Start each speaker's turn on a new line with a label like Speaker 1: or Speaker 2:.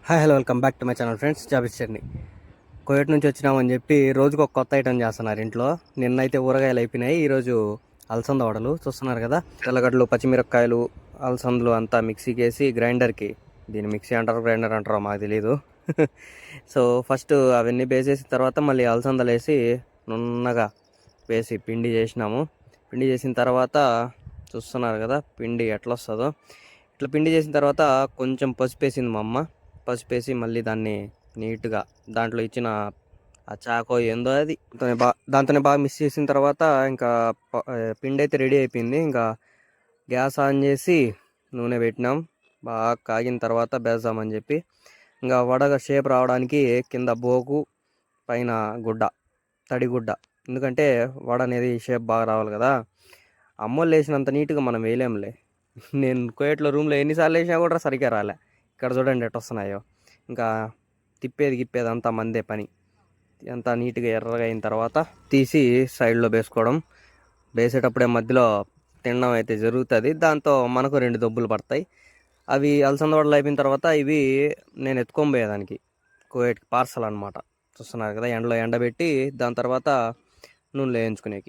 Speaker 1: Hi hello welcome back to my channel friends. జాబిస్ చట్నీ. కోయట్ నుంచి వచ్చినామని చెప్పి రోజుకు ఒక కొత్త ఐటమ్ చేస్తున్నారు ఇంట్లో. నిన్నైతే ఊరగాయలు అయిపోయినాయి, ఈరోజు అలసంద వడలు చూస్తున్నారు కదా. తెల్లగడ్డలు, పచ్చిమిరపకాయలు, అలసందలు అంతా మిక్సీకి వేసి గ్రైండర్కి, దీన్ని మిక్సీ అంటారు గ్రైండర్ అంటారో మాకు తెలీదు. సో ఫస్ట్ అవన్నీ వేసేసిన తర్వాత మళ్ళీ అలసందలు వేసి నున్నగా వేసి పిండి చేసినాము. పిండి చేసిన తర్వాత చూస్తున్నారు కదా పిండి ఎట్లా వస్తుందో. ఇట్లా పిండి చేసిన తర్వాత కొంచెం పసుపు వేసింది మా అమ్మ. పసుపు వేసి మళ్ళీ దాన్ని నీట్గా దాంట్లో ఇచ్చిన ఆ చాకో ఏందో అది దాంతోనే బాగా మిక్స్ చేసిన తర్వాత ఇంకా పిండి అయితే రెడీ అయిపోయింది. ఇంకా గ్యాస్ ఆన్ చేసి నూనె పెట్టినాం. బాగా కాగిన తర్వాత బేద్దామని చెప్పి ఇంకా వడగా షేప్ రావడానికి కింద బోకు, పైన గుడ్డ, తడిగుడ్డ. ఎందుకంటే వడ అనేది షేప్ బాగా రావాలి కదా. అమ్మోళ్ళు వేసినంత నీట్గా మనం వేయలేంలే. నేను కోయట్లో రూమ్లో ఎన్నిసార్లు వేసినా కూడా సరిగ్గా రాలే. ఇక్కడ చూడండి ఎట్ట వస్తున్నాయో. ఇంకా గిప్పేది అంతా మందే పని. అంతా నీట్గా ఎర్రగా అయిన తర్వాత తీసి సైడ్లో వేసుకోవడం. వేసేటప్పుడే మధ్యలో తినడం అయితే జరుగుతుంది. దాంతో మనకు 2 దొబ్బులు పడతాయి. అవి అలసంద వడలు అయిపోయిన తర్వాత ఇవి నేను ఎత్తుకొని పోయేదానికి కోయట్కి పార్సల్ అనమాట. చూస్తున్నారు కదా, ఎండలో ఎండబెట్టి దాని తర్వాత నూనెలో వేయించుకునేకి.